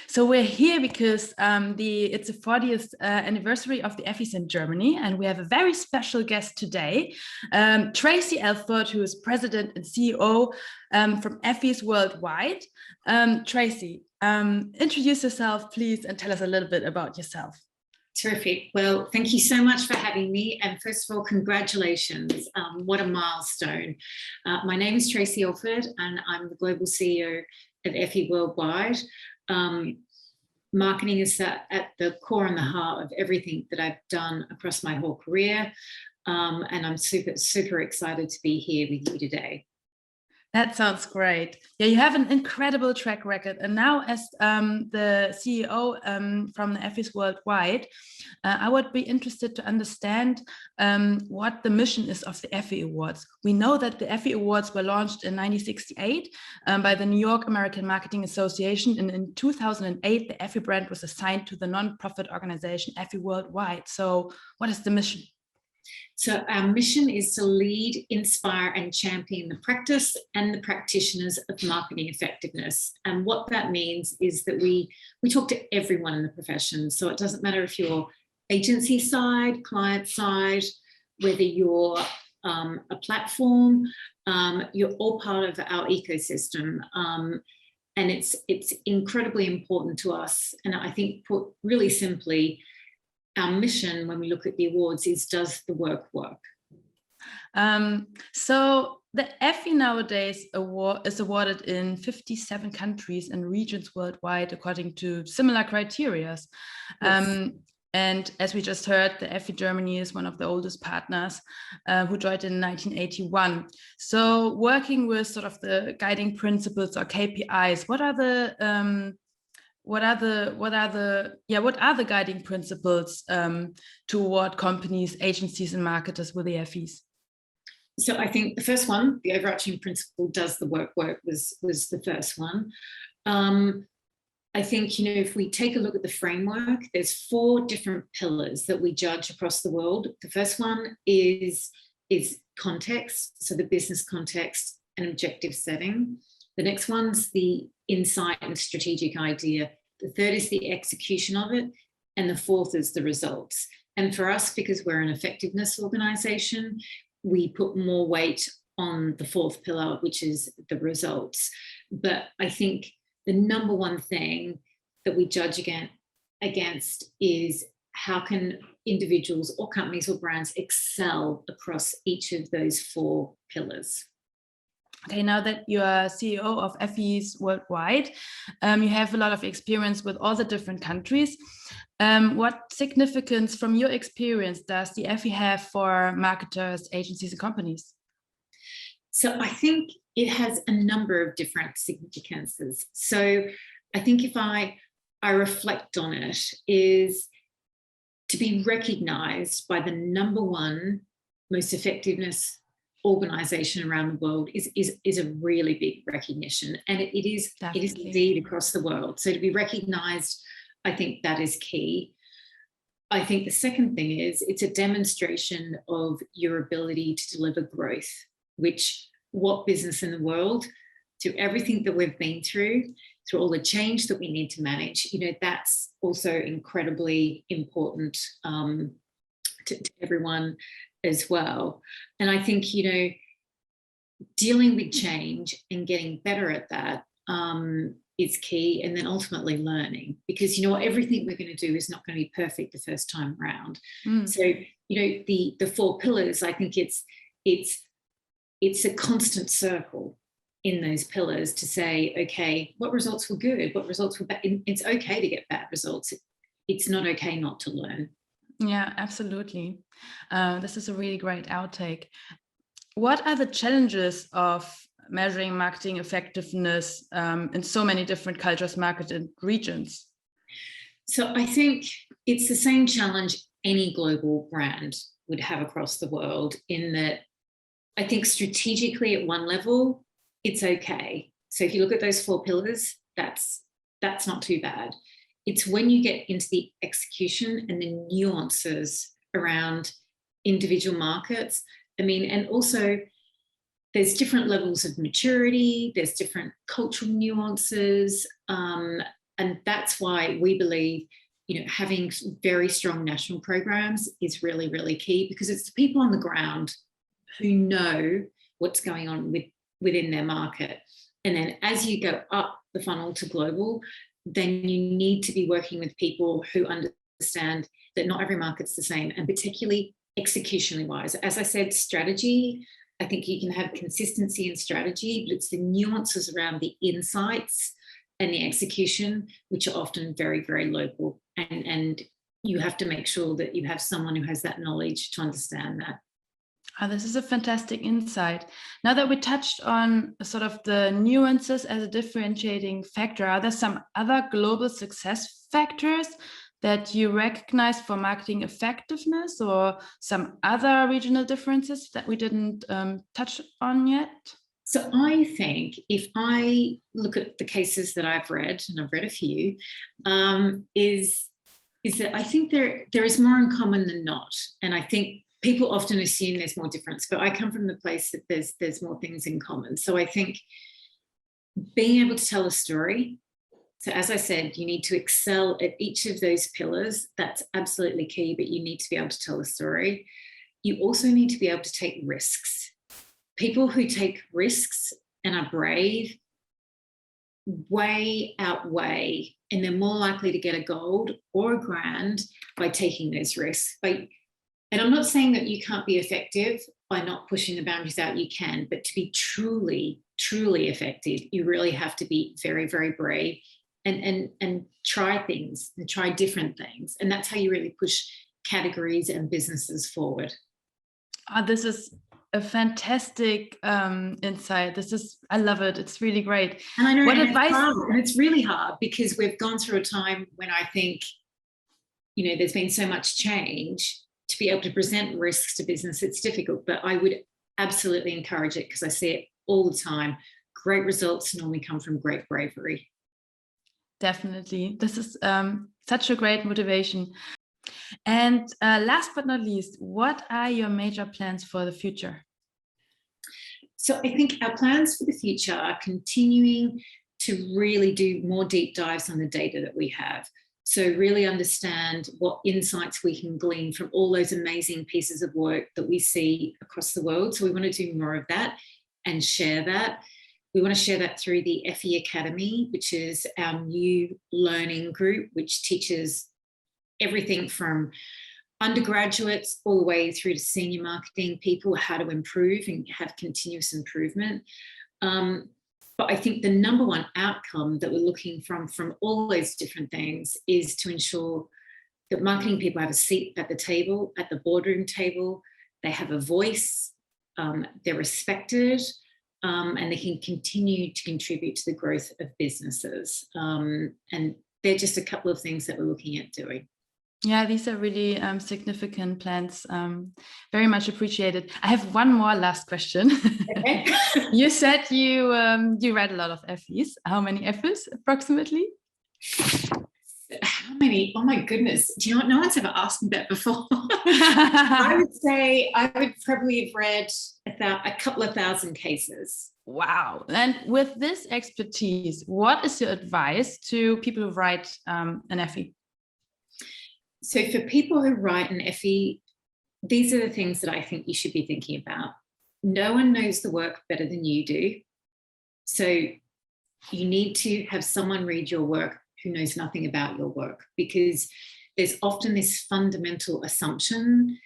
So we're here because it's the 40th anniversary of the Effies in Germany, and we have a very special guest today, Traci Alford, who is president and CEO from Effies Worldwide. Traci, introduce yourself, please, and tell us a little bit about yourself. Terrific. Well, thank you so much for having me. And first of all, congratulations. What a milestone. My name is Traci Alford, and I'm the global CEO of Effie Worldwide. Marketing is at the core and the heart of everything that I've done across my whole career. And I'm super excited to be here with you today. That sounds great. Yeah, you have an incredible track record. And now as the CEO from the Effies Worldwide, I would be interested to understand what the mission is of the Effie Awards. We know that the Effie Awards were launched in 1968 by the New York American Marketing Association. And in 2008, the Effie brand was assigned to the nonprofit organization Effie Worldwide. So what is the mission? So our mission is to lead, inspire, and champion the practice and the practitioners of marketing effectiveness. And what that means is that we talk to everyone in the profession. So it doesn't matter if you're agency side, client side, whether you're a platform, you're all part of our ecosystem. And it's incredibly important to us. And I think, put really simply, our mission when we look at the awards is, does the work work? So the Effie nowadays is awarded in 57 countries and regions worldwide according to similar criteria. Yes. And as we just heard, the Effie Germany is one of the oldest partners who joined in 1981. So working with sort of the guiding principles or KPIs, what are the guiding principles to award companies, agencies, and marketers with the Effies? So I think the first one, the overarching principle, does the work was the first one. I think, if we take a look at the framework, there's 4 different pillars that we judge across the world. The first one is context, so the business context and objective setting. The next one's the insight and strategic idea. The third is the execution of it. And the fourth is the results. And for us, because we're an effectiveness organization, we put more weight on the 4th pillar, which is the results. But I think the number one thing that we judge against is how can individuals or companies or brands excel across each of those 4 pillars. Okay, now that you are CEO of Effies Worldwide, you have a lot of experience with all the different countries. What significance from your experience does the Effie have for marketers, agencies, and companies? So I think it has a number of different significances. So I think if I reflect on it, is to be recognized by the number one most effectiveness organization around the world is a really big recognition, and it is indeed across the world. So to be recognized, I think that is key. I think the second thing is it's a demonstration of your ability to deliver growth, which what business in the world, through everything that we've been through all the change that we need to manage, that's also incredibly important to everyone as well. And I think, dealing with change and getting better at that is key. And then ultimately learning, because, everything we're going to do is not going to be perfect the first time around. So, the 4 pillars, I think it's a constant circle in those pillars to say, okay, what results were good? What results were bad? It's okay to get bad results. It's not okay not to learn. Yeah, absolutely. This is a really great outtake. What are the challenges of measuring marketing effectiveness in so many different cultures, markets, and regions? So I think it's the same challenge any global brand would have across the world, in that I think strategically at one level, it's okay. So if you look at those 4 pillars, that's not too bad. It's when you get into the execution and the nuances around individual markets. And also there's different levels of maturity, there's different cultural nuances. And that's why we believe, you know, having very strong national programs is really, really key, because it's the people on the ground who know what's going on within their market. And then as you go up the funnel to global, then you need to be working with people who understand that not every market's the same, and particularly executionally wise. As I said, strategy, I think you can have consistency in strategy, but it's the nuances around the insights and the execution, which are often very, very local. And you have to make sure that you have someone who has that knowledge to understand that. Oh, this is a fantastic insight. Now that we touched on sort of the nuances as a differentiating factor, are there some other global success factors that you recognize for marketing effectiveness, or some other regional differences that we didn't touch on yet? So I think if I look at the cases that I've read, and I've read a few, is that I think there is more in common than not. And I think people often assume there's more difference, but I come from the place that there's more things in common. So I think being able to tell a story. So as I said, you need to excel at each of those pillars. That's absolutely key, but you need to be able to tell a story. You also need to be able to take risks. People who take risks and are brave way outweigh, and they're more likely to get a gold or a grand by taking those risks. And I'm not saying that you can't be effective by not pushing the boundaries out, you can, but to be truly, truly effective, you really have to be very, very brave and try things and try different things. And that's how you really push categories and businesses forward. This is a fantastic insight. I love it. It's really great. And I know, what advice? And it's really hard because we've gone through a time when I think, you know, there's been so much change. To be able to present risks to business, it's difficult, but I would absolutely encourage it because I see it all the time. Great results normally come from great bravery. Definitely. This is such a great motivation. And last but not least, what are your major plans for the future? So I think our plans for the future are continuing to really do more deep dives on the data that we have. So really understand what insights we can glean from all those amazing pieces of work that we see across the world. So we want to do more of that and share that. We want to share that through the Effie Academy, which is our new learning group, which teaches everything from undergraduates all the way through to senior marketing people how to improve and have continuous improvement. But I think the number one outcome that we're looking from all those different things is to ensure that marketing people have a seat at the table, at the boardroom table, they have a voice, they're respected, and they can continue to contribute to the growth of businesses. And they're just a couple of things that we're looking at doing. Yeah, these are really significant plans. Very much appreciated. I have one more last question. Okay. You said you read a lot of Effies. How many Effies approximately? How many? Oh my goodness. Do you know what? No one's ever asked me that before. I would say I would probably have read a couple of thousand cases. Wow. And with this expertise, what is your advice to people who write an Effie? So for people who write an Effie, these are the things that I think you should be thinking about. No one knows the work better than you do. So you need to have someone read your work who knows nothing about your work, because there's often this fundamental assumption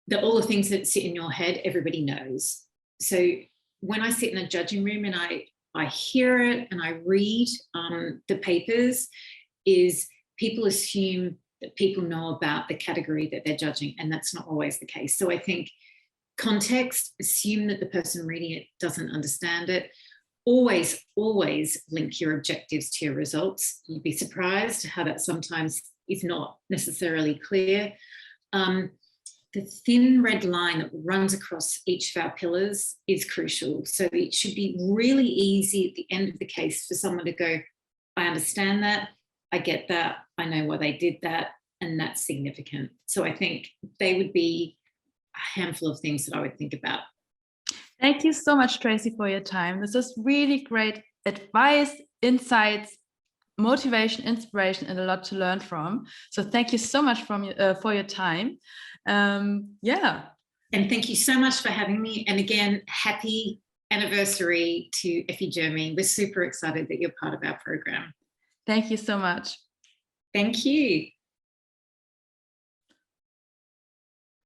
that all the things that sit in your head, everybody knows. So when I sit in a judging room and I hear it and I read the papers, is people assume that people know about the category that they're judging, and that's not always the case. So I think context, assume that the person reading it doesn't understand it. Always, always link your objectives to your results. You'd be surprised how that sometimes is not necessarily clear. The thin red line that runs across each of our pillars is crucial. So it should be really easy at the end of the case for someone to go, I understand that, I get that, I know why they did that, and that's significant. So I think they would be a handful of things that I would think about. Thank you so much, Traci, for your time. This is really great advice, insights, motivation, inspiration, and a lot to learn from. So thank you so much for your time. Yeah. And thank you so much for having me. And again, happy anniversary to Effie Germany. We're super excited that you're part of our program. Thank you so much. Thank you.